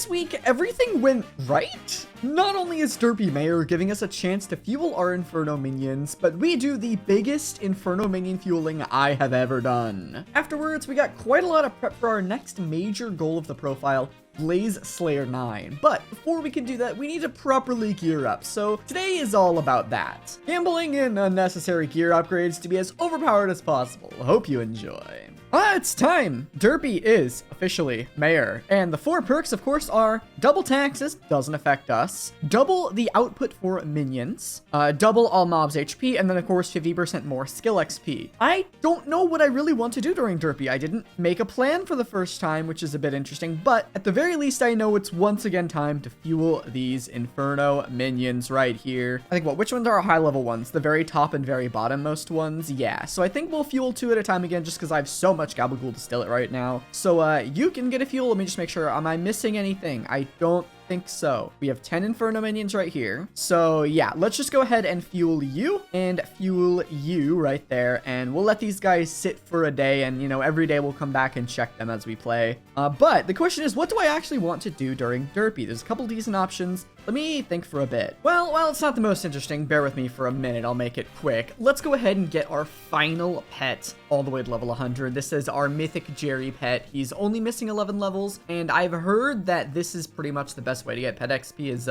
this week, everything went right. Not only is Derpy Mayor giving us a chance to fuel our Inferno minions, but we do the biggest Inferno minion fueling I have ever done. Afterwards, we got quite a lot of prep for our next major goal of the profile, Blaze Slayer 9. But before we can do that, we need to properly gear up. So today is all about that. Gambling in unnecessary gear upgrades to be as overpowered as possible. Hope you enjoy. It's time! Derpy is officially mayor. And the 4 perks, of course, are double taxes, doesn't affect us, double the output for minions, double all mobs HP, and then, of course, 50% more skill XP. I don't know what I really want to do during Derpy. I didn't make a plan for the first time, which is a bit interesting, but at the very least, I know it's once again time to fuel these Inferno minions right here. I think, which ones are our high-level ones? The very top and very bottom-most ones? Yeah, so I think we'll fuel 2 at a time again, just because I have so much Gabagool to still it right now. So you can get a fuel. Let me just make sure. Am I missing anything? I don't think so. We have 10 Inferno minions right here. So yeah, let's just go ahead and fuel you and fuel you right there. And we'll let these guys sit for a day. And, you know, every day we'll come back and check them as we play. But the question is, what do I actually want to do during Derpy? There's a couple decent options. Let me think for a bit. Well, while it's not the most interesting, bear with me for a minute. I'll make it quick. Let's go ahead and get our final pet all the way to level 100. This is our mythic Jerry pet. He's only missing 11 levels. And I've heard that this is pretty much the best way to get pet XP is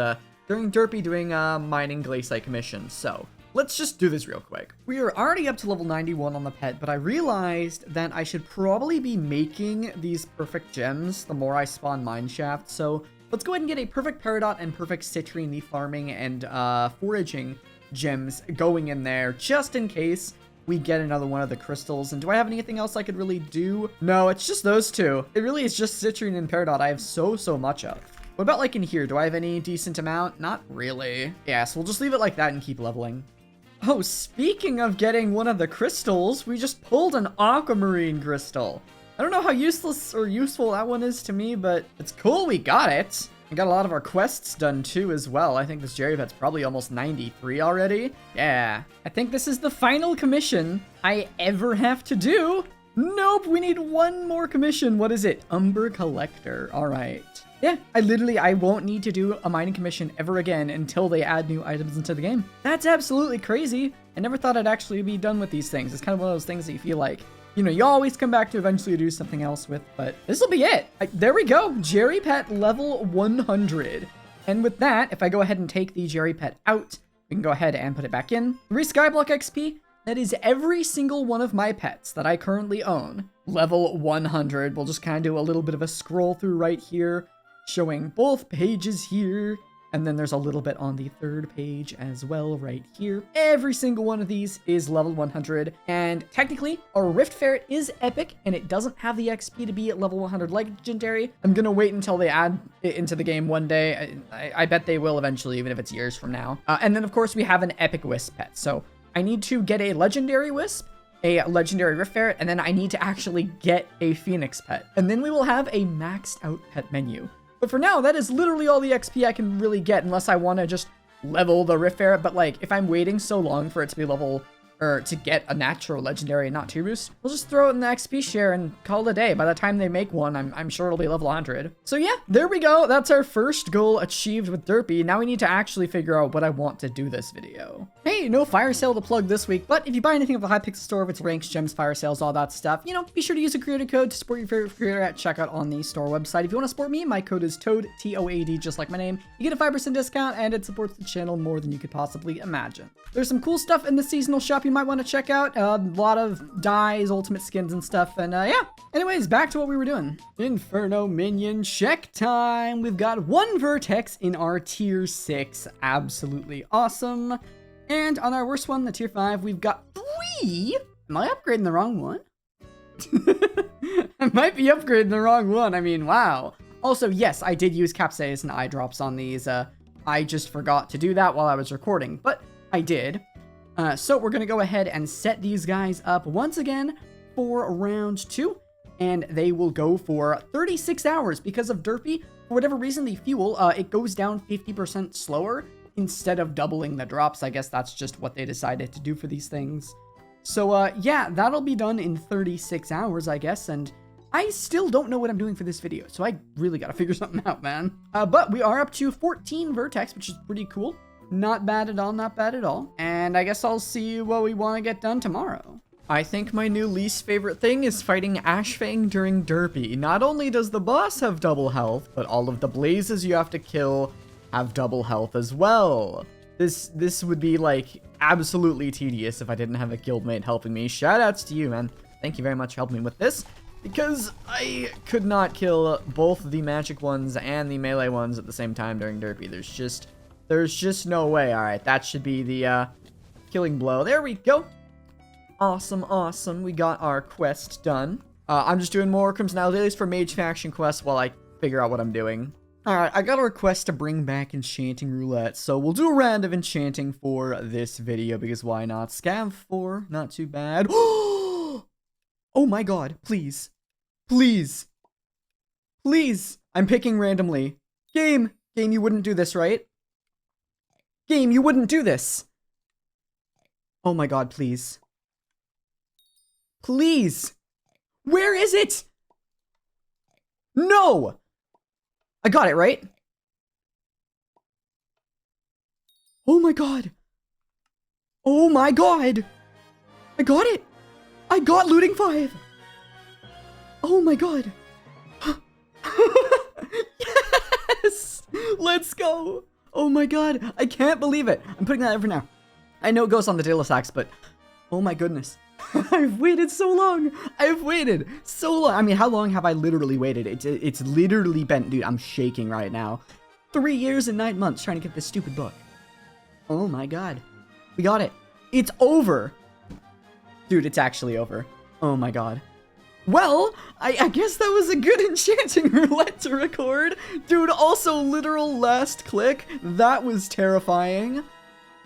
during Derpy doing mining glacier commissions. So let's just do this real quick. We are already up to level 91 on the pet, but I realized that I should probably be making these perfect gems the more I spawn mine shaft. So let's go ahead and get a perfect Peridot and perfect citrine, the farming and foraging gems going in there just in case we get another one of the crystals. And do I have anything else I could really do? No, it's just those two. It really is just citrine and Peridot I have so much of. What about like in here? Do I have any decent amount? Not really. Yeah, so we'll just leave it like that and keep leveling. Oh, speaking of getting one of the crystals, we just pulled an aquamarine crystal. I don't know how useless or useful that one is to me, but it's cool we got it. We got a lot of our quests done too as well. I think this Jerry pet's probably almost 93 already. Yeah, I think this is the final commission I ever have to do. Nope, we need one more commission. What is it? Umber Collector. All right. Yeah, I won't need to do a mining commission ever again until they add new items into the game. That's absolutely crazy. I never thought I'd actually be done with these things. It's kind of one of those things that you feel like, you know, you always come back to eventually do something else with, but this will be it. There we go. Jerry Pet level 100. And with that, if I go ahead and take the Jerry Pet out, we can go ahead and put it back in. 3 Skyblock XP. That is every single one of my pets that I currently own. Level 100. We'll just kind of do a little bit of a scroll through right here, showing both pages here. And then there's a little bit on the 3rd page as well right here. Every single one of these is level 100. And technically, our Rift Ferret is epic, and it doesn't have the XP to be at level 100 legendary. I'm going to wait until they add it into the game one day. I bet they will eventually, even if it's years from now. And then, of course, we have an epic Wisp pet. So I need to get a legendary Wisp, a legendary Rift Ferret, and then I need to actually get a Phoenix pet. And then we will have a maxed out pet menu. But for now, that is literally all the XP I can really get unless I want to just level the Rift Ferret. But like, if I'm waiting so long for it to be level, or to get a natural legendary and not 2 boost, we'll just throw it in the XP share and call it a day. By the time they make one, I'm sure it'll be level 100. So yeah, there we go. That's our first goal achieved with Derpy. Now we need to actually figure out what I want to do this video. Hey, no fire sale to plug this week, but if you buy anything at the Hypixel store, if it's ranks, gems, fire sales, all that stuff, you know, be sure to use a creator code to support your favorite creator at checkout on the store website. If you want to support me, my code is TOAD, T-O-A-D, just like my name. You get a 5% discount, and it supports the channel more than you could possibly imagine. There's some cool stuff in the seasonal shop you might want to check out. A lot of dyes, ultimate skins, and stuff. And yeah, anyways, back to what we were doing. Inferno minion check time. We've got 1 vertex in our tier 6. Absolutely awesome. And on our worst one, the tier 5, we've got 3. Am I upgrading the wrong one? I might be upgrading the wrong one. I mean, wow. Also, yes, I did use capsaicin and eye drops on these. I just forgot to do that while I was recording, but I did. So we're going to go ahead and set these guys up once again for round 2. And they will go for 36 hours because of Derpy. For whatever reason, the fuel, it goes down 50% slower instead of doubling the drops. I guess that's just what they decided to do for these things. So yeah, that'll be done in 36 hours, I guess. And I still don't know what I'm doing for this video, so I really gotta figure something out, man. But we are up to 14 vertex, which is pretty cool. Not bad at all, not bad at all. And I guess I'll see what we want to get done tomorrow. I think my new least favorite thing is fighting Ashfang during Derpy. Not only does the boss have double health, but all of the blazes you have to kill have double health as well. This would be like absolutely tedious if I didn't have a guildmate helping me. Shoutouts to you, man. Thank you very much for helping me with this, because I could not kill both the magic ones and the melee ones at the same time during Derpy. There's just no way. All right, that should be the killing blow. There we go. Awesome, awesome. We got our quest done. I'm just doing more Crimson Isle dailies for mage faction quests while I figure out what I'm doing. All right, I got a request to bring back enchanting roulette, so we'll do a round of enchanting for this video, because why not? Scav 4, not too bad. Oh my god, please. Please. Please. I'm picking randomly. Game, you wouldn't do this, right? Game, you wouldn't do this. Oh my god, please. Please. Where is it? No. I got it, right? Oh my god. Oh my god. I got it. I got looting 5. Oh my god. Yes. Let's go. Oh my god. I can't believe it. I'm putting that in for now. I know it goes on the Daily Sacks, but oh my goodness. I've waited so long. I've waited so long. I mean, how long have I literally waited? It's literally been, dude, I'm shaking right now. 3 years and 9 months trying to get this stupid book. Oh my god. We got it. It's over. Dude, it's actually over. Oh my god. Well, I guess that was a good enchanting roulette to record. Dude, also literal last click. That was terrifying.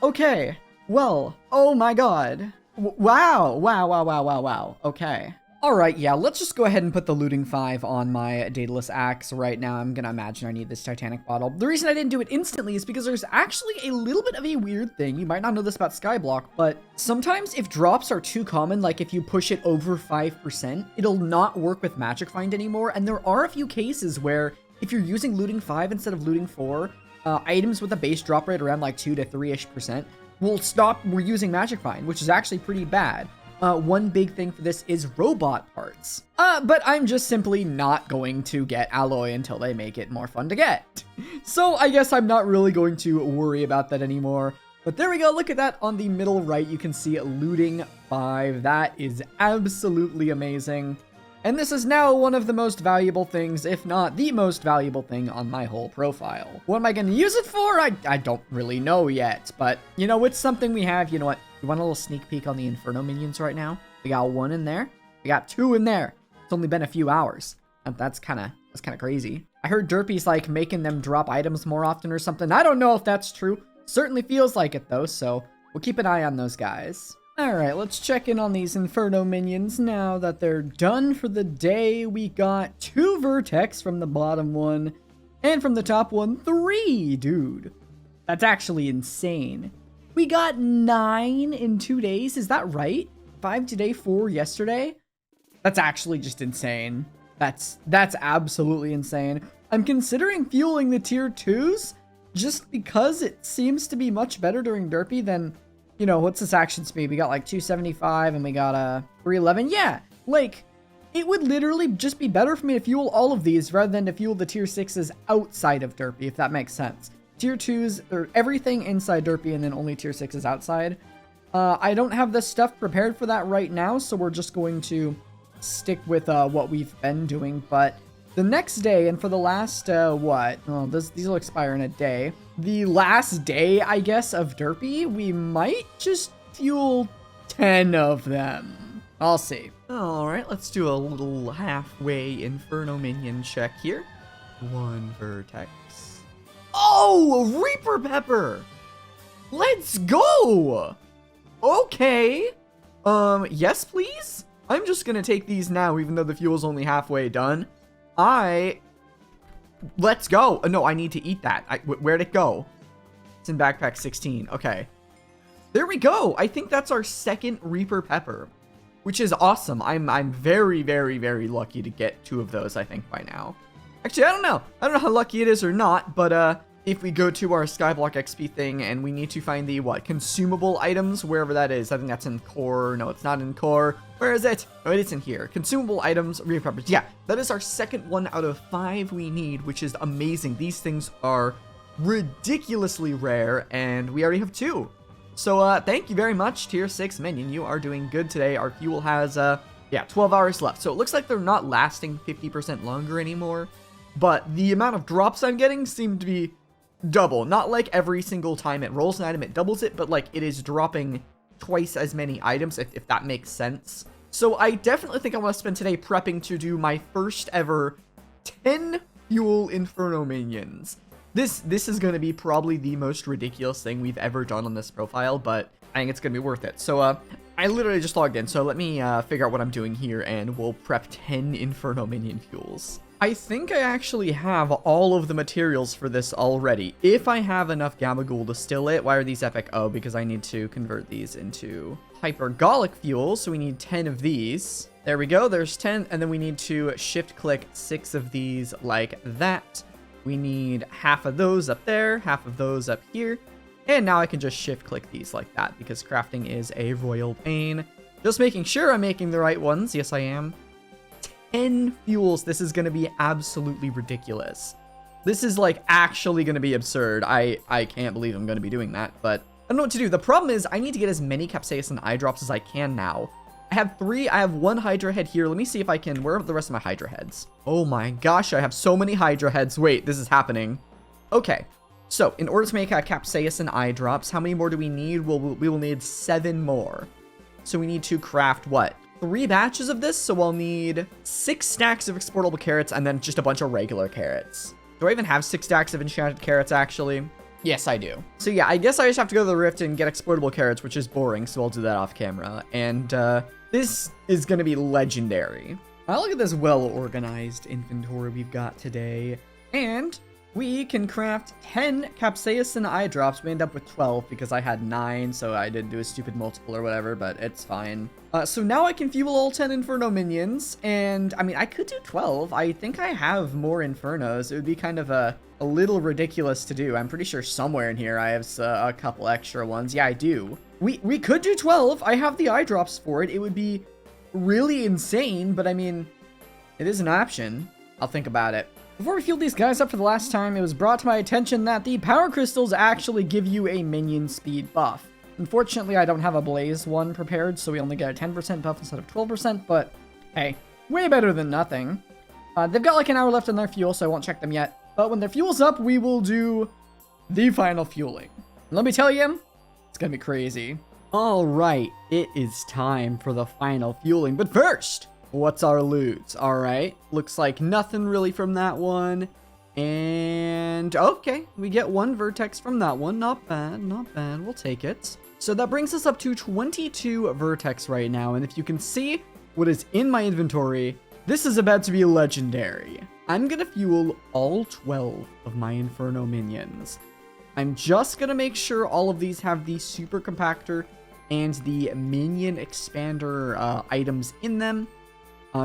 Okay. Well, oh my god. Wow. Okay. Alright, yeah, let's just go ahead and put the looting 5 on my Daedalus axe right now. I'm gonna imagine I need this Titanic bottle. The reason I didn't do it instantly is because there's actually a little bit of a weird thing. You might not know this about Skyblock, but sometimes if drops are too common, like if you push it over 5%, it'll not work with Magic Find anymore. And there are a few cases where if you're using looting 5 instead of looting 4, items with a base drop rate around like 2 to 3-ish% will stop using Magic Find, which is actually pretty bad. One big thing for this is robot parts. But I'm just simply not going to get alloy until they make it more fun to get. So I guess I'm not really going to worry about that anymore. But there we go. Look at that on the middle right. You can see looting 5. That is absolutely amazing. And this is now one of the most valuable things, if not the most valuable thing on my whole profile. What am I going to use it for? I don't really know yet, but you know, it's something we have. You know what? You want a little sneak peek on the Inferno minions right now? We got 1 in there. We got 2 in there. It's only been a few hours. That's kind of crazy. I heard Derpy's like making them drop items more often or something. I don't know if that's true. Certainly feels like it though, so we'll keep an eye on those guys. Alright, let's check in on these Inferno minions now that they're done for the day. We got 2 vertex from the bottom one, and from the top one, 3, dude. That's actually insane. We got 9 in 2 days, is that right? 5 today, 4 yesterday? That's actually just insane. That's absolutely insane. I'm considering fueling the tier 2s, just because it seems to be much better during Derpy than... You know, what's this action speed? We got like 275 and we got 311. Yeah, like, it would literally just be better for me to fuel all of these rather than to fuel the tier 6s outside of Derpy, if that makes sense. Tier 2s, or everything inside Derpy and then only tier 6s outside. I don't have the stuff prepared for that right now, so we're just going to stick with what we've been doing. But the next day, and for the last, these will expire in a day. The last day, I guess, of Derpy, we might just fuel 10 of them. I'll see. Alright, let's do a little halfway Inferno minion check here. 1 vertex. Oh, a Reaper Pepper! Let's go! Okay. Yes, please? I'm just gonna take these now, even though the fuel's only halfway done. Let's go. No, I need to eat that. Where'd it go? It's in backpack 16. Okay. There we go. I think that's our second Reaper Pepper. which is awesome. I'm very, very, very lucky to get 2 of those, I think, by now. Actually, I don't know. I don't know how lucky it is or not, but if we go to our Skyblock XP thing and we need to find the, consumable items, wherever that is. I think that's in core. No, it's not in core. Where is it? Oh, it's in here. Consumable items, repeppers. Yeah, that is our second 1 out of 5 we need, which is amazing. These things are ridiculously rare, and we already have 2. So, thank you very much, tier 6 minion. You are doing good today. Our fuel has, 12 hours left. So it looks like they're not lasting 50% longer anymore, but the amount of drops I'm getting seem to be double. Not like every single time it rolls an item, it doubles it, but like it is dropping twice as many items, if that makes sense. So I definitely think I want to spend today prepping to do my first ever 10 fuel inferno minions. This is going to be probably the most ridiculous thing we've ever done on this profile, but I think it's going to be worth it. So I literally just logged in, so let me figure out what I'm doing here, and we'll prep 10 inferno minion fuels. I think I actually have all of the materials for this already. If I have enough Gabagool to still it. Why are these epic? Oh, because I need to convert these into hypergolic fuel, so we need 10 of these. There we go, there's 10, and then we need to shift-click 6 of these like that. We need half of those up there, half of those up here, and now I can just shift-click these like that, because crafting is a royal pain. Just making sure I'm making the right ones. Yes, I am. 10 fuels. This is going to be absolutely ridiculous. This is like actually going to be absurd. I can't believe I'm going to be doing that, but I don't know what to do. The problem is I need to get as many capsaicin eye drops as I can now. I have 3. I have 1 Hydra head here. Let me see if I can. Where are the rest of my Hydra heads? Oh my gosh, I have so many Hydra heads. Wait, this is happening. Okay, so in order to make capsaicin eye drops, how many more do we need? We will need 7 more. So we need to craft what? 3 batches of this, so I'll need 6 stacks of exportable carrots and then just a bunch of regular carrots. Do I even have 6 stacks of enchanted carrots, actually? Yes, I do. So yeah, I guess I just have to go to the rift and get exportable carrots, which is boring, so I'll do that off camera. And this is going to be legendary. Now look at this well-organized inventory we've got today. And we can craft 10 capsaicin eye drops. We end up with 12 because I had 9, so I didn't do a stupid multiple or whatever, but it's fine. So now I can fuel all 10 Inferno minions, and I mean, I could do 12. I think I have more Infernos. It would be kind of a little ridiculous to do. I'm pretty sure somewhere in here I have a couple extra ones. Yeah, I do. We could do 12. I have the eye drops for it. It would be really insane, but I mean, it is an option. I'll think about it. Before we fueled these guys up for the last time, it was brought to my attention that the power crystals actually give you a minion speed buff. Unfortunately, I don't have a blaze one prepared, so we only get a 10% buff instead of 12%, but hey, way better than nothing. They've got like an hour left in their fuel, so I won't check them yet. But when their fuel's up, we will do the final fueling. And let me tell you, it's gonna be crazy. All right, it is time for the final fueling, but first, what's our loot? All right, looks like nothing really from that one. And okay, we get 1 vertex from that one. Not bad, not bad. We'll take it. So that brings us up to 22 vertex right now. And if you can see what is in my inventory, this is about to be legendary. I'm going to fuel all 12 of my Inferno minions. I'm just going to make sure all of these have the super compactor and the minion expander items in them.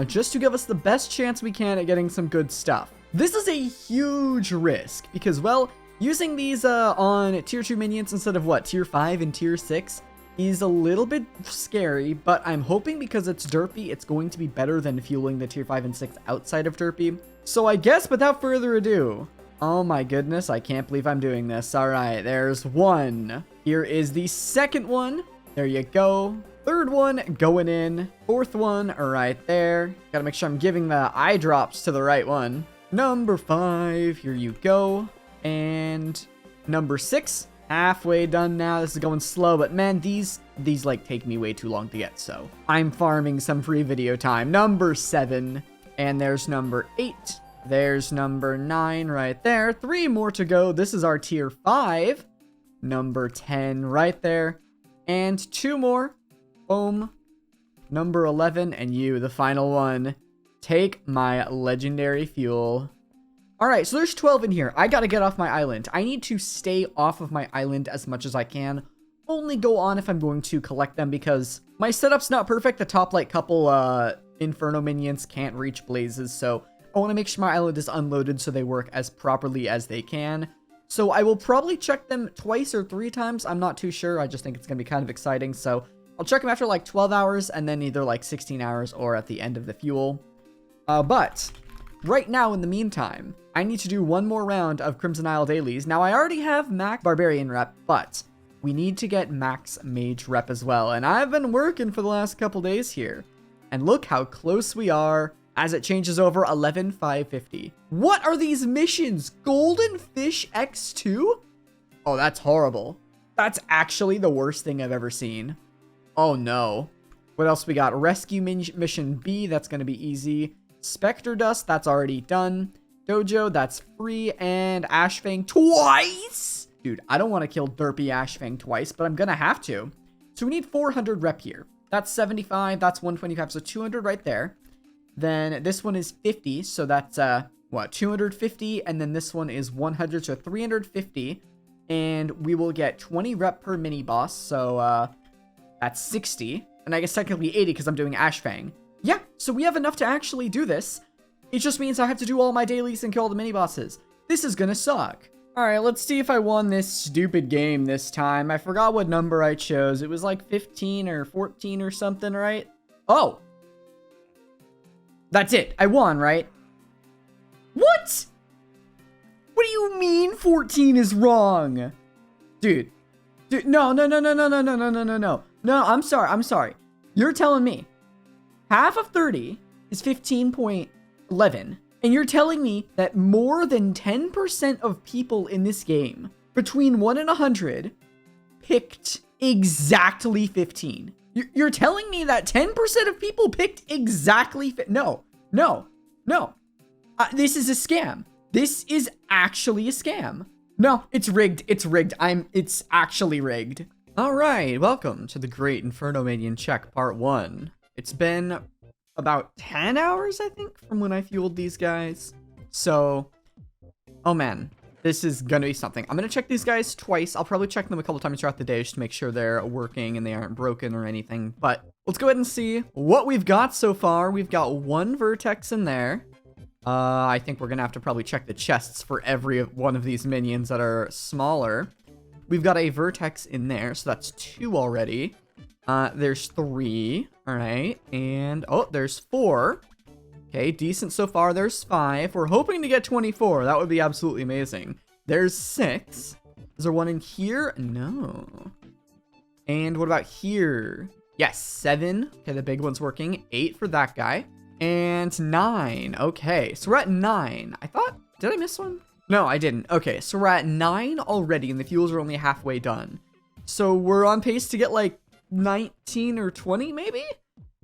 Just to give us the best chance we can at getting some good stuff. This is a huge risk because, well, using these on tier 2 minions instead of what, tier 5 and tier 6 is a little bit scary, but I'm hoping because it's derpy, it's going to be better than fueling the tier 5 and 6 outside of derpy. So I guess without further ado, oh my goodness, I can't believe I'm doing this. All right, there's 1. Here is the second one. There you go. 3rd one going in. 4th one right there. Gotta make sure I'm giving the eye drops to the right one. Number 5, here you go. And number 6, halfway done now. This is going slow, but man, these like take me way too long to get, so I'm farming some free video time. Number 7, and there's number 8. There's number 9 right there. 3 more to go. This is our tier 5. Number 10 right there. And 2 more. Boom. Number 11, and you, the final one. Take my legendary fuel. All right, so there's 12 in here. I gotta get off my island. I need to stay off of my island as much as I can. only go on if I'm going to collect them because my setup's not perfect. The top like couple Inferno minions can't reach blazes, so I want to make sure my island is unloaded so they work as properly as they can. So I will probably check them twice or 3 times. I'm not too sure. I just think it's going to be kind of exciting. So I'll check them after like 12 hours and then either like 16 hours or at the end of the fuel. But right now, in the meantime, I need to do one more round of Crimson Isle dailies. Now, I already have max Barbarian rep, but we need to get max Mage rep as well. And I've been working for the last couple days here. And look how close we are as it changes over 11,550. What are these missions? Golden Fish X2? Oh, that's horrible. That's actually the worst thing I've ever seen. Oh, no. What else we got? Rescue Mission B, that's going to be easy. Spectre Dust, that's already done. Dojo, that's free. And Ashfang twice? Dude, I don't want to kill Derpy Ashfang twice, but I'm going to have to. So we need 400 rep here. That's 75, that's 125, so 200 right there. Then this one is 50, so that's, 250, and then this one is 100, so 350. And we will get 20 rep per mini-boss, so, that's 60. And I guess technically 80 because I'm doing Ashfang. Yeah, so we have enough to actually do this. It just means I have to do all my dailies and kill all the mini-bosses. This is gonna suck. Alright, let's see if I won this stupid game this time. I forgot what number I chose. It was like 15 or 14 or something, right? Oh! That's it. I won, right? What? What do you mean 14 is wrong? Dude. Dude, no. No, I'm sorry. You're telling me half of 30 is 15.11. And you're telling me that more than 10% of people in this game, between 1 and 100, picked exactly 15. You're telling me that 10% of people picked exactly... No. This is a scam. This is actually a scam. No, it's rigged. It's rigged. It's actually rigged. All right, welcome to the Great Inferno Minion Check Part 1. It's been about 10 hours, I think, from when I fueled these guys. So, oh man, this is gonna be something. I'm gonna check these guys twice. I'll probably check them a couple times throughout the day just to make sure they're working and they aren't broken or anything. But let's go ahead and see what we've got so far. We've got 1 vertex in there. I think we're gonna have to probably check the chests for every one of these minions that are smaller. We've got a vertex in there, so that's 2 already. There's 3, all right, and oh, there's 4. Okay, decent so far. There's 5. We're hoping to get 24. That would be absolutely amazing. There's 6. Is there one in here? No. And what about here? Yes, 7. Okay, the big one's working. 8 for that guy. And 9. Okay, so we're at 9. Did I miss one? No, I didn't. Okay, so we're at 9 already, and the fuels are only halfway done. So we're on pace to get like 19 or 20 maybe?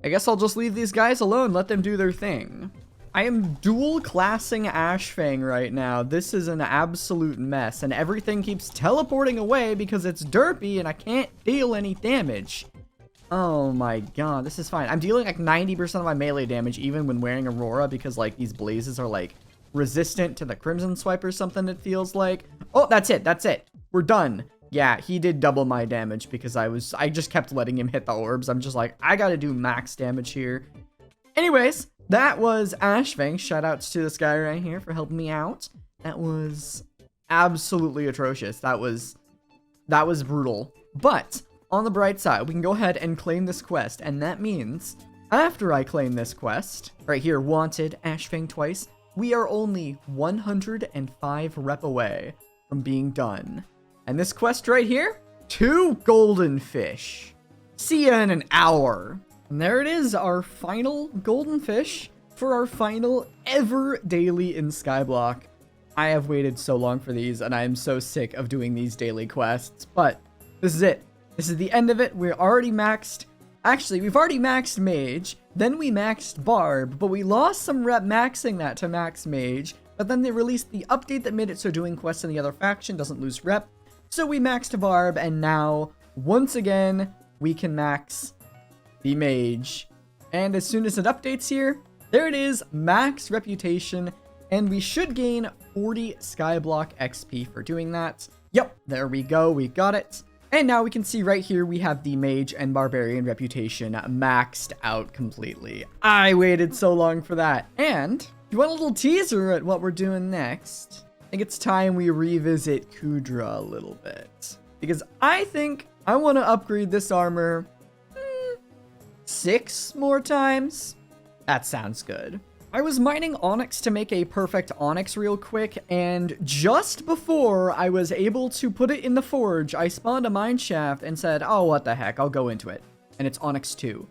I guess I'll just leave these guys alone, let them do their thing. I am dual classing Ashfang right now. This is an absolute mess, and everything keeps teleporting away because it's derpy and I can't deal any damage. Oh my god, this is fine. I'm dealing like 90% of my melee damage even when wearing Aurora because like these blazes are like resistant to the Crimson Swipe or something, it feels like. Oh, that's it. We're done. Yeah, he did double my damage because I just kept letting him hit the orbs. I'm just like, I gotta do max damage here. Anyways, that was Ashfang. Shoutouts to this guy right here for helping me out. That was absolutely atrocious. That was brutal. But on the bright side, we can go ahead and claim this quest, and that means after I claim this quest, right here, wanted Ashfang twice, we are only 105 rep away from being done. And this quest right here, 2 golden fish. See ya in an hour. And there it is, our final golden fish for our final ever daily in Skyblock. I have waited so long for these, and I am so sick of doing these daily quests, but this is it. This is the end of it. We're already maxed. Actually, we've already maxed Mage, then we maxed Barb, but we lost some rep maxing that to max Mage, but then they released the update that made it so doing quests in the other faction doesn't lose rep. So we maxed Barb, and now, once again, we can max the Mage. And as soon as it updates here, there it is, max reputation, and we should gain 40 Skyblock XP for doing that. Yep, there we go, we got it. And now we can see right here, we have the Mage and Barbarian reputation maxed out completely. I waited so long for that. And if you want a little teaser at what we're doing next, I think it's time we revisit Kudra a little bit. Because I think I want to upgrade this armor 6 more times. That sounds good. I was mining onyx to make a perfect onyx real quick, and just before I was able to put it in the forge, I spawned a mine shaft and said, oh, what the heck, I'll go into it. And it's onyx 2.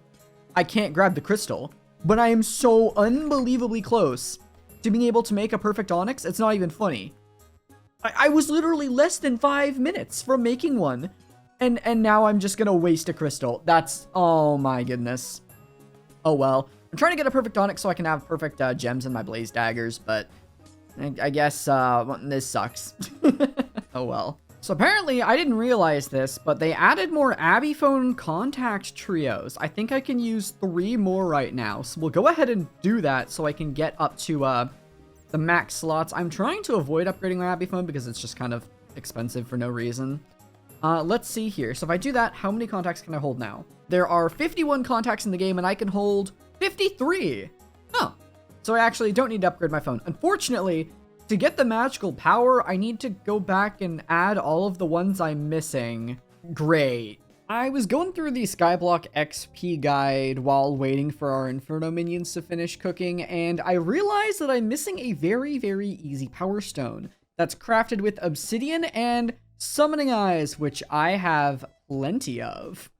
I can't grab the crystal, but I am so unbelievably close to being able to make a perfect onyx, it's not even funny. I was literally less than 5 minutes from making one, and now I'm just gonna waste a crystal. That's, oh my goodness. Oh well. I'm trying to get a perfect onyx so I can have perfect gems in my blaze daggers, but I guess this sucks. Oh well. So apparently, I didn't realize this, but they added more Abby phone contact trios. I think I can use 3 more right now. So we'll go ahead and do that so I can get up to the max slots. I'm trying to avoid upgrading my Abby phone because it's just kind of expensive for no reason. Let's see here. So if I do that, how many contacts can I hold now? There are 51 contacts in the game, and I can hold 53. Oh, so I actually don't need to upgrade my phone. Unfortunately, to get the magical power, I need to go back and add all of the ones I'm missing. Great. I was going through the Skyblock XP guide while waiting for our Inferno minions to finish cooking, and I realized that I'm missing a very, very easy power stone that's crafted with obsidian and summoning eyes, which I have plenty of.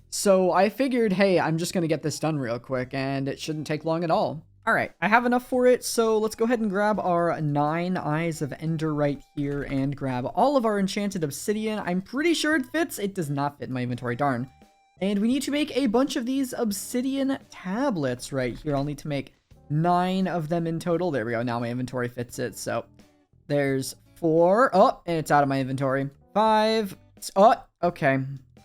So I figured, hey, I'm just going to get this done real quick, and it shouldn't take long at all. All right, I have enough for it, so let's go ahead and grab our 9 Eyes of Ender right here and grab all of our enchanted obsidian. I'm pretty sure it fits. It does not fit in my inventory, darn. And we need to make a bunch of these obsidian tablets right here. I'll need to make 9 of them in total. There we go. Now my inventory fits it, so there's 4. Oh, and it's out of my inventory. 5. Oh, okay.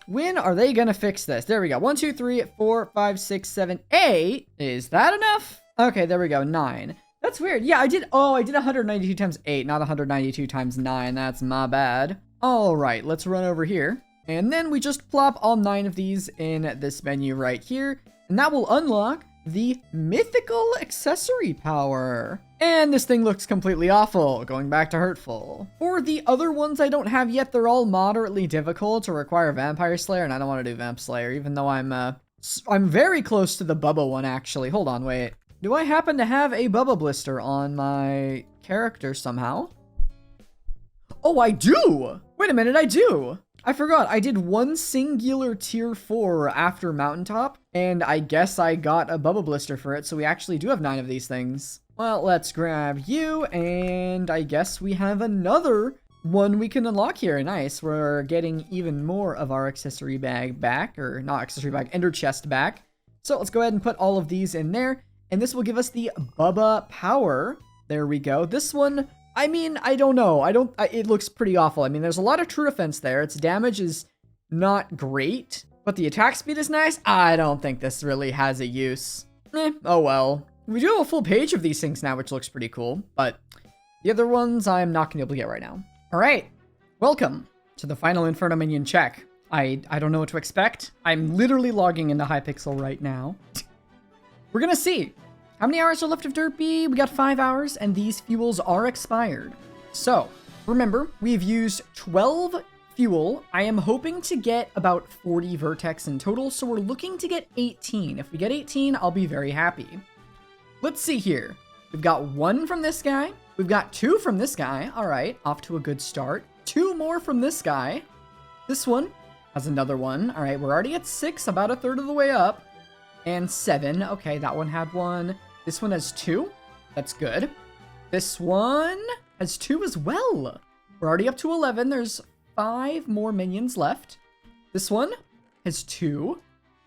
When are they gonna fix this? There we go. 1, 2, 3, 4, 5, 6, 7, 8. Is that enough? Okay, there we go. 9. That's weird. Yeah, I did 192 times 8, not 192 times 9. That's my bad. All right, let's run over here. And then we just plop all 9 of these in this menu right here. And that will unlock the mythical accessory power. And this thing looks completely awful, going back to hurtful. For the other ones I don't have yet, they're all moderately difficult to require Vampire Slayer, and I don't want to do Vamp Slayer, even though I'm very close to the Bubba one, actually. Hold on, wait. Do I happen to have a Bubba Blister on my character somehow? Oh, I do! Wait a minute, I do! I forgot, I did one singular tier 4 after Mountaintop, and I guess I got a Bubba Blister for it, so we actually do have 9 of these things. Well, let's grab you, and I guess we have another one we can unlock here. Nice, we're getting even more of our accessory bag back, or not accessory bag, ender chest back. So let's go ahead and put all of these in there, and this will give us the Bubba power. There we go. This one, I mean, I don't know. It looks pretty awful. I mean, there's a lot of true defense there. Its damage is not great, but the attack speed is nice. I don't think this really has a use. Oh well. We do have a full page of these things now, which looks pretty cool, but the other ones I'm not gonna be able to get right now. All right, welcome to the final Inferno minion check. I don't know what to expect. I'm literally logging into Hypixel right now. We're gonna see. How many hours are left of Derpy? We got 5 hours, and these fuels are expired. So, remember, we've used 12 fuel. I am hoping to get about 40 vertex in total, so we're looking to get 18. If we get 18, I'll be very happy. Let's see here. We've got 1 from this guy. We've got 2 from this guy. All right, off to a good start. 2 more from this guy. This one has another one. All right, we're already at 6, about a third of the way up. And 7. Okay, that one had 1. This one has 2. That's good. This one has 2 as well. We're already up to 11. There's 5 more minions left. This one has 2.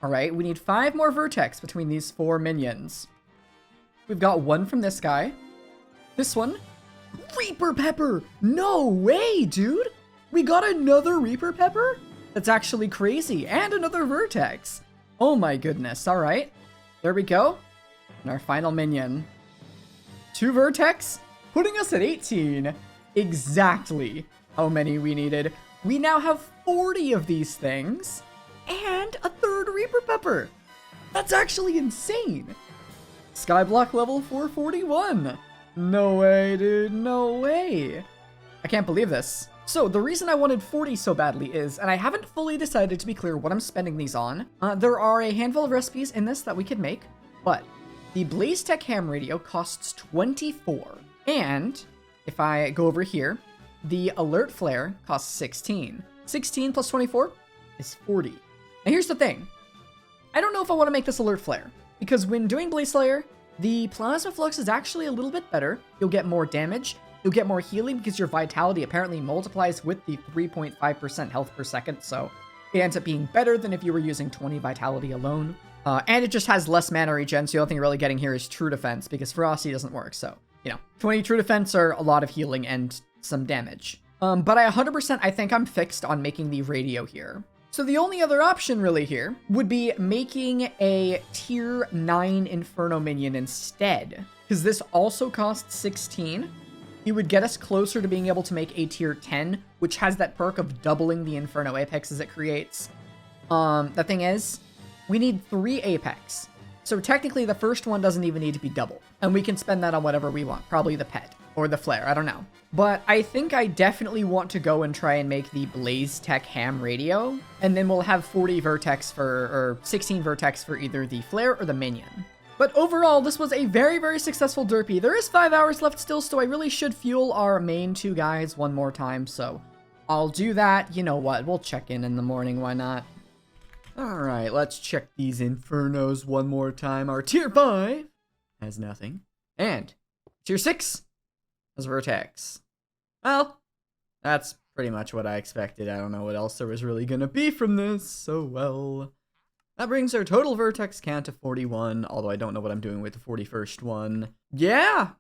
All right, we need 5 more vertex between these 4 minions. We've got 1 from this guy. This one, Reaper Pepper. No way, dude. We got another Reaper Pepper? That's actually crazy. And another vertex. Oh my goodness. All right. There we go. And our final minion. 2 vertex, putting us at 18. Exactly how many we needed. we now have 40 of these things and a third Reaper Pepper. That's actually insane. Skyblock level 441. No way, dude, no way. I can't believe this. So the reason I wanted 40 so badly is, and I haven't fully decided to be clear what I'm spending these on, there are a handful of recipes in this that we could make, but the Blaze Tech ham radio costs 24. And if I go over here, the Alert Flare costs 16. 16 plus 24 is 40. Now here's the thing. I don't know if I want to make this Alert Flare, because when doing Blaze Slayer, the Plasma Flux is actually a little bit better. You'll get more damage. You'll get more healing because your vitality apparently multiplies with the 3.5% health per second, so it ends up being better than if you were using 20 vitality alone. And it just has less mana regen, so the only thing you're really getting here is True Defense, because Ferocity doesn't work, so, 20 True Defense are a lot of healing and some damage. But I 100% I think I'm fixed on making the radio here. So the only other option really here would be making a tier 9 Inferno minion instead, because this also costs 16. It would get us closer to being able to make a tier 10, which has that perk of doubling the Inferno Apexes it creates. The thing is, we need 3 Apex. So technically the first one doesn't even need to be double, and we can spend that on whatever we want, probably the pet or the flare, I don't know. But I think I definitely want to go and try and make the Blaze Tech ham radio, and then we'll have 40 vertex or 16 vertex for either the flare or the minion. But overall, this was a very, very successful derpy. There is 5 hours left still, so I really should fuel our main 2 guys one more time, so I'll do that. You know what, we'll check in the morning, why not? Alright, let's check these Infernos one more time. Our tier 5 has nothing, and tier 6 has vertex. Well, that's pretty much what I expected. I don't know what else there was really gonna be from this, so well. That brings our total vertex count to 41, although I don't know what I'm doing with the 41st one. Yeah!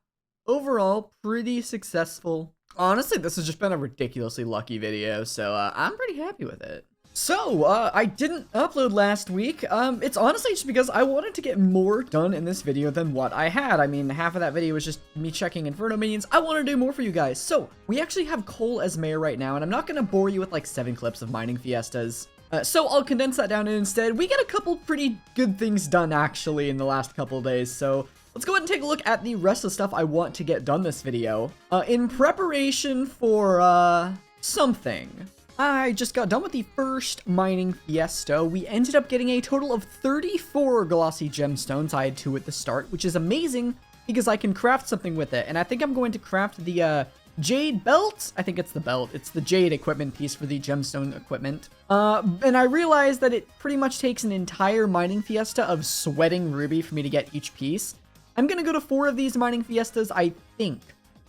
Overall, pretty successful. Honestly, this has just been a ridiculously lucky video, so I'm pretty happy with it. So, I didn't upload last week. It's honestly just because I wanted to get more done in this video than what I had. I mean, half of that video was just me checking Inferno minions. I want to do more for you guys. So, we actually have Cole as mayor right now, and I'm not going to bore you with like 7 clips of mining fiestas. So I'll condense that down, and instead, we get a couple pretty good things done actually in the last couple of days. So, let's go ahead and take a look at the rest of the stuff I want to get done this video. In preparation for, something. I just got done with the first mining fiesta. We ended up getting a total of 34 glossy gemstones. I had 2 at the start, which is amazing because I can craft something with it. And I think I'm going to craft the jade belt. I think it's the belt. It's the jade equipment piece for the gemstone equipment. And I realized that it pretty much takes an entire mining fiesta of sweating ruby for me to get each piece. I'm going to go to 4 of these mining fiestas, I think,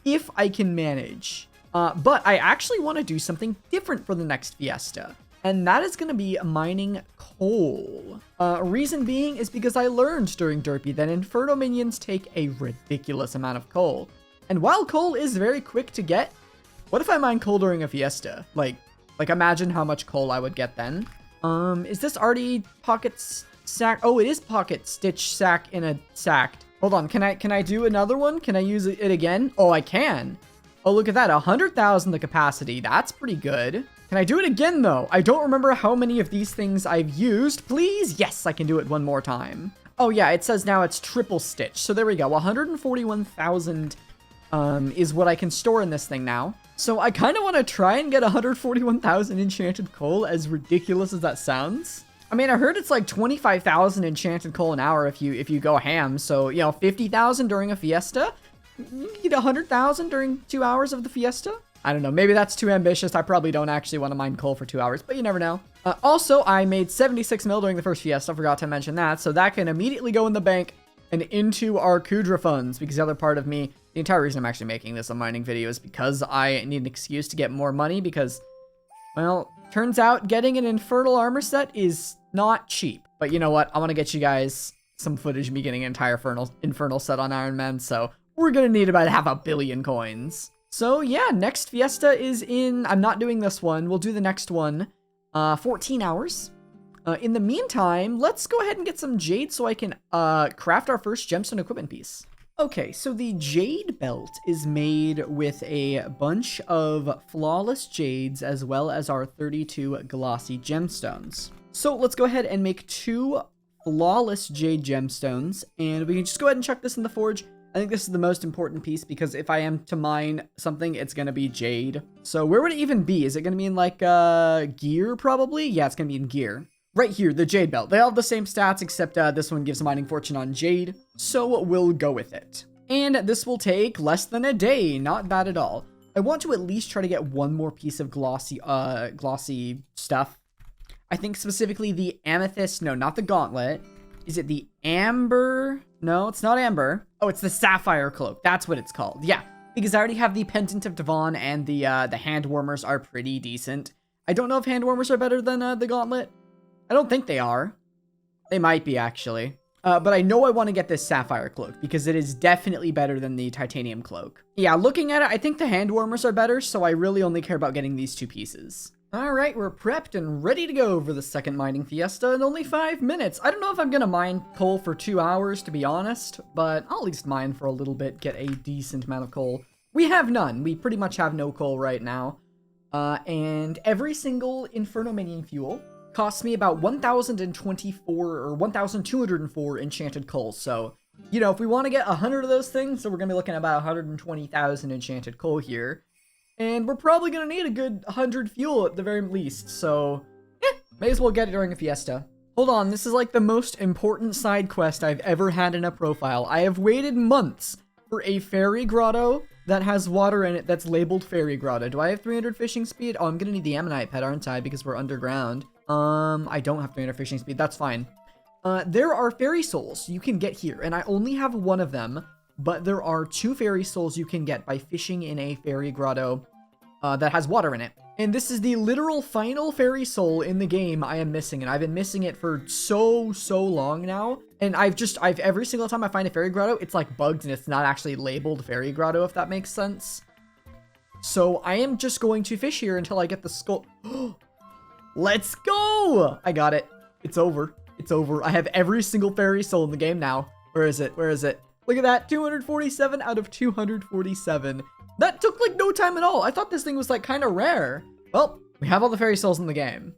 if I can manage. But I actually want to do something different for the next fiesta, and that is going to be mining coal. Reason being is because I learned during Derpy that Inferno minions take a ridiculous amount of coal. And while coal is very quick to get, what if I mine coal during a fiesta? Like imagine how much coal I would get then. Is this already pocket sack? Oh, it is pocket stitch sack in a sacked. Hold on, can I do another one? Can I use it again? Oh, I can. Oh, look at that, 100,000 the capacity. That's pretty good. Can I do it again, though? I don't remember how many of these things I've used. Please? Yes, I can do it one more time. Oh, yeah, it says now it's triple stitch. So there we go. 141,000 is what I can store in this thing now. So I kind of want to try and get 141,000 enchanted coal, as ridiculous as that sounds. I mean, I heard it's like 25,000 enchanted coal an hour if you go ham. So, 50,000 during a fiesta. You get 100,000 during 2 hours of the fiesta? I don't know, maybe that's too ambitious. I probably don't actually want to mine coal for 2 hours, but you never know. Also, I made 76 mil during the first fiesta, forgot to mention that, so that can immediately go in the bank and into our Kudra funds, because the other part of me, the entire reason I'm actually making this a mining video is because I need an excuse to get more money, because, well, turns out getting an infernal armor set is not cheap. But you know what, I want to get you guys some footage of me getting an entire infernal set on Iron Man, so we're gonna need about 500 million coins. So yeah, next fiesta is in, I'm not doing this one, we'll do the next one, 14 hours. In the meantime, let's go ahead and get some jade so I can craft our first gemstone equipment piece. Okay, so the jade belt is made with a bunch of flawless jades as well as our 32 glossy gemstones. So let's go ahead and make 2 flawless jade gemstones, and we can just go ahead and chuck this in the forge. I think this is the most important piece because if I am to mine something, it's going to be jade. So where would it even be? Is it going to be in like gear probably? Yeah, it's going to be in gear. Right here, the jade belt. They all have the same stats, except this one gives mining fortune on jade. So we'll go with it. And this will take less than a day. Not bad at all. I want to at least try to get one more piece of glossy stuff. I think specifically the amethyst. No, not the gauntlet. Is it the amber? No, it's not amber. Oh, it's the sapphire cloak. That's what it's called. Yeah, because I already have the pendant of Devon, and the hand warmers are pretty decent. I don't know if hand warmers are better than the gauntlet. I don't think they are. They might be, actually. But I know I want to get this sapphire cloak because it is definitely better than the titanium cloak. Yeah, looking at it, I think the hand warmers are better, so I really only care about getting these 2 pieces. All right, we're prepped and ready to go for the second mining fiesta in only 5 minutes. I don't know if I'm going to mine coal for 2 hours, to be honest, but I'll at least mine for a little bit, get a decent amount of coal. We have none. We pretty much have no coal right now. And every single Inferno Minion fuel costs me about 1,024 or 1,204 enchanted coal. So, you know, if we want to get 100 of those things, so we're going to be looking at about 120,000 enchanted coal here. And we're probably going to need a good 100 fuel at the very least. So, may as well get it during a fiesta. Hold on, this is like the most important side quest I've ever had in a profile. I have waited months for a fairy grotto that has water in it that's labeled fairy grotto. Do I have 300 fishing speed? Oh, I'm going to need the ammonite pet, aren't I? Because we're underground. I don't have 300 fishing speed. That's fine. There are fairy souls you can get here, and I only have one of them, but there are 2 fairy souls you can get by fishing in a fairy grotto that has water in it. And this is the literal final fairy soul in the game I am missing, and I've been missing it for so long now. And I've every single time I find a fairy grotto, it's like bugged and it's not actually labeled fairy grotto, if that makes sense. So I am just going to fish here until I get the skull. Let's go! I got it. It's over. It's over. I have every single fairy soul in the game now. Where is it? Where is it? Look at that. 247 out of 247. That took like no time at all. I thought this thing was like kind of rare. Well, we have all the fairy souls in the game.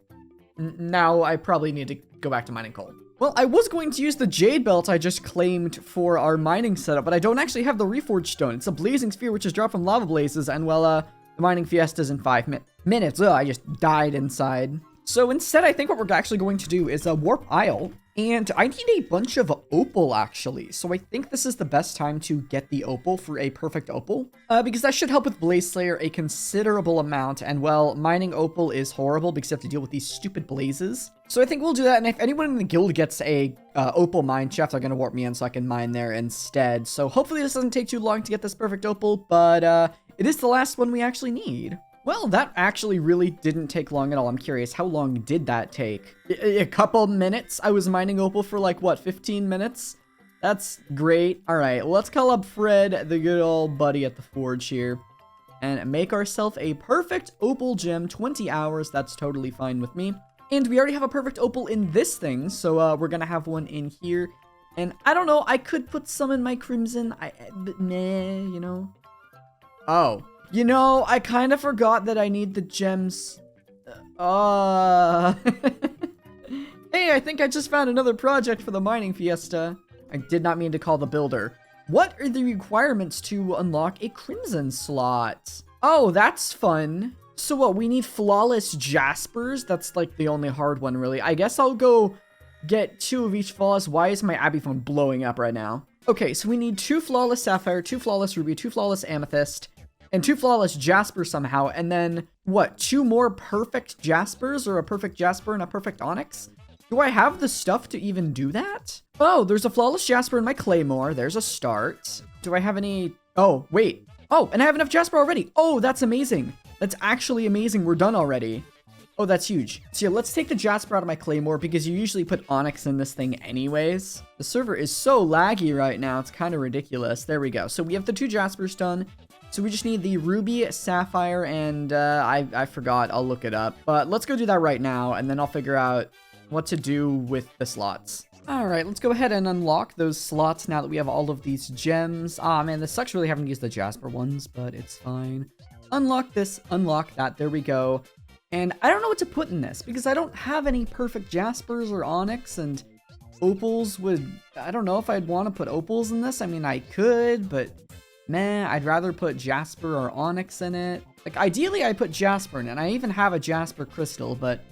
Now I probably need to go back to mining coal. Well, I was going to use the jade belt I just claimed for our mining setup, but I don't actually have the reforged stone. It's a blazing sphere which is dropped from lava blazes, and well, the mining fiesta's in 5 minutes. Ugh, I just died inside. So instead, I think what we're actually going to do is a warp isle. And I need a bunch of opal, actually. So I think this is the best time to get the opal for a perfect opal. Because that should help with Blaze Slayer a considerable amount. And, well, mining opal is horrible because you have to deal with these stupid blazes. So I think we'll do that. And if anyone in the guild gets a opal mine shaft, they're going to warp me in so I can mine there instead. So hopefully this doesn't take too long to get this perfect opal. But it is the last one we actually need. Well, that actually really didn't take long at all. I'm curious, how long did that take? A couple minutes? I was mining opal for like, what, 15 minutes? That's great. All right, let's call up Fred, the good old buddy at the forge here, and make ourselves a perfect opal gem, 20 hours. That's totally fine with me. And we already have a perfect opal in this thing, so we're going to have one in here. And I don't know, I could put some in my crimson, but nah, you know. Oh. You know, I kind of forgot that I need the gems. Hey, I think I just found another project for the mining fiesta. I did not mean to call the builder. What are the requirements to unlock a crimson slot? Oh, that's fun. So what, we need flawless jaspers? That's like the only hard one, really. I guess I'll go get 2 of each flawless. Why is my Abby phone blowing up right now? Okay, so we need 2 flawless sapphire, 2 flawless ruby, 2 flawless amethyst, and 2 flawless jaspers somehow, and then, what, 2 more perfect jaspers, or a perfect jasper and a perfect onyx? Do I have the stuff to even do that? Oh, there's a flawless jasper in my claymore. There's a start. Do I have any... Oh, wait. Oh, and I have enough jasper already. Oh, that's amazing. That's actually amazing. We're done already. Oh, that's huge. So yeah, let's take the jasper out of my claymore because you usually put onyx in this thing anyways. The server is so laggy right now. It's kind of ridiculous. There we go. So we have the 2 jaspers done. So we just need the ruby, sapphire, and I forgot. I'll look it up. But let's go do that right now, and then I'll figure out what to do with the slots. All right, let's go ahead and unlock those slots now that we have all of these gems. Ah, man, this sucks really having to use the Jasper ones, but it's fine. Unlock this, unlock that, there we go. And I don't know what to put in this because I don't have any perfect Jaspers or Onyx, and Opals would, I don't know if I'd want to put Opals in this. I mean, I could, but man, I'd rather put Jasper or Onyx in it. Like, ideally, I'd put Jasper in it, and I even have a Jasper Crystal, but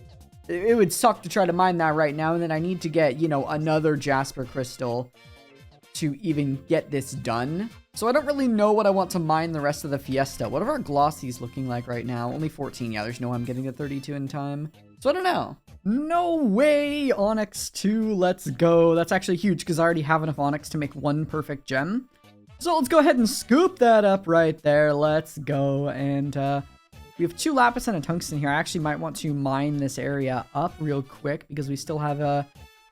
it would suck to try to mine that right now, and then I need to get, you know, another Jasper Crystal to even get this done. So I don't really know what I want to mine the rest of the Fiesta. What are our Glossies looking like right now? Only 14. Yeah, there's no way I'm getting to 32 in time. So I don't know. No way! Onyx 2, let's go. That's actually huge because I already have enough Onyx to make one perfect gem. So let's go ahead and scoop that up right there. Let's go. And we have 2 lapis and a tungsten here. I actually might want to mine this area up real quick because we still have a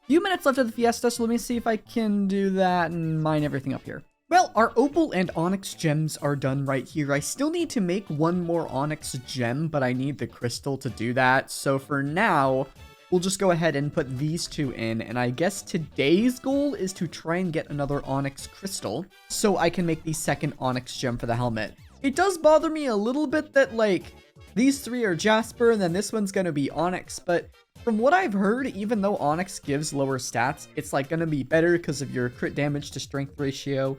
few minutes left of the Fiesta. So let me see if I can do that and mine everything up here. Well, our Opal and Onyx gems are done right here. I still need to make one more Onyx gem, but I need the crystal to do that. So for now, we'll just go ahead and put these 2 in. And I guess today's goal is to try and get another Onyx crystal so I can make the second Onyx gem for the helmet. It does bother me a little bit that, like, these 3 are Jasper and then this one's going to be Onyx, but from what I've heard, even though Onyx gives lower stats, it's, like, going to be better because of your crit damage to strength ratio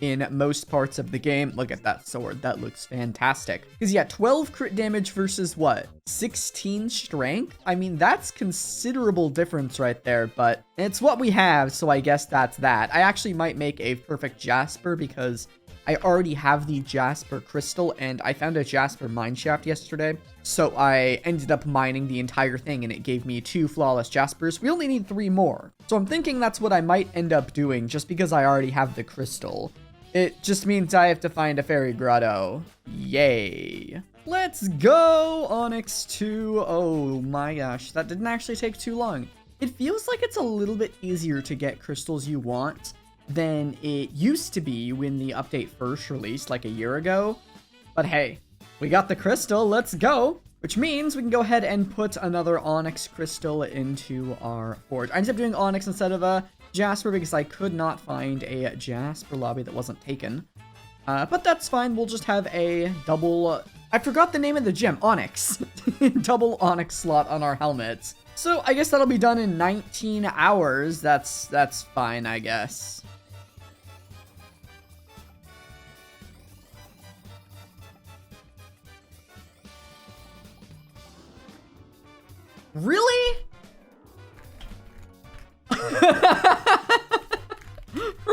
in most parts of the game. Look at that sword. That looks fantastic. Because, yeah, 12 crit damage versus, what, 16 strength? I mean, that's considerable difference right there, but it's what we have, so I guess that's that. I actually might make a perfect Jasper because I already have the Jasper Crystal, and I found a Jasper mineshaft yesterday, so I ended up mining the entire thing, and it gave me 2 flawless Jaspers. We only need 3 more. So I'm thinking that's what I might end up doing, just because I already have the crystal. It just means I have to find a fairy grotto. Yay. Let's go, Onyx 2. Oh my gosh, that didn't actually take too long. It feels like it's a little bit easier to get crystals you want than it used to be when the update first released like a year ago. But hey, we got the crystal, let's go. Which means we can go ahead and put another Onyx crystal into our forge. I ended up doing Onyx instead of a Jasper because I could not find a Jasper lobby that wasn't taken. But that's fine, we'll just have a double... I forgot the name of the gem, Onyx. Double Onyx slot on our helmets. So I guess that'll be done in 19 hours. That's fine, I guess. Really?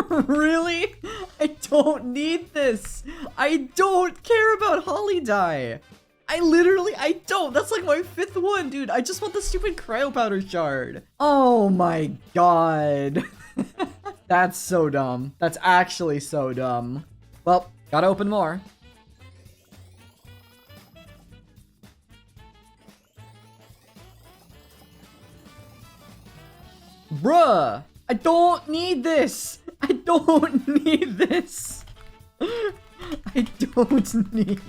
Really? I don't need this. I don't care about Holly dye. I don't. That's like my 5th one, dude. I just want the stupid cryo powder shard. Oh my god. That's so dumb. That's actually so dumb. Well, gotta open more. Bruh, I don't need this. I don't need this. I don't need...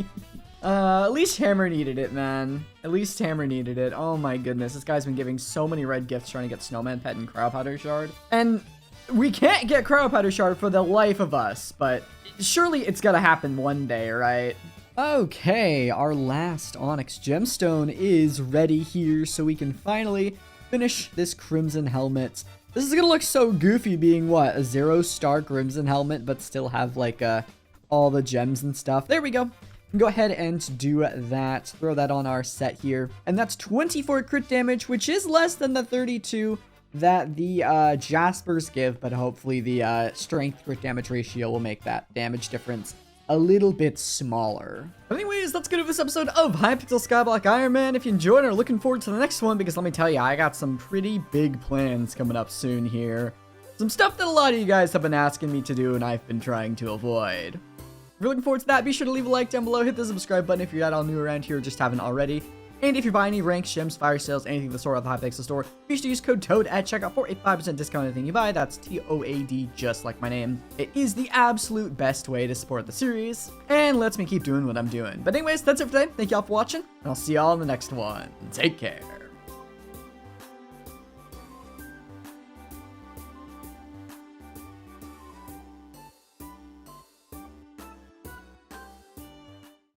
at least Hammer needed it, man. At least Hammer needed it. Oh my goodness, this guy's been giving so many red gifts trying to get Snowman Pet and Cryo Powder Shard. And we can't get Cryo Powder Shard for the life of us, but surely it's gonna happen one day, right? Okay, our last Onyx Gemstone is ready here, so we can finally finish this Crimson Helmet. This is gonna look so goofy being, what, a 0-star Crimson Helmet, but still have, like, all the gems and stuff. There we go. Go ahead and do that. Throw that on our set here. And that's 24 crit damage, which is less than the 32 that the Jaspers give, but hopefully the strength crit damage ratio will make that damage difference a little bit smaller. But anyways, that's good of this episode of Hypixel Skyblock IRONMAN. If you enjoyed and are looking forward to the next one, because let me tell you, I got some pretty big plans coming up soon here. Some stuff that a lot of you guys have been asking me to do and I've been trying to avoid. If you're looking forward to that, be sure to leave a like down below, hit the subscribe button if you're not all new around here or just haven't already. And if you're buying any ranks, gems, fire sales, anything of the sort of the Hypixel store, be sure to use code TOAD at checkout for a 5% discount on anything you buy. That's TOAD, just like my name. It is the absolute best way to support the series, and lets me keep doing what I'm doing. But anyways, that's it for today. Thank y'all for watching, and I'll see y'all in the next one. Take care.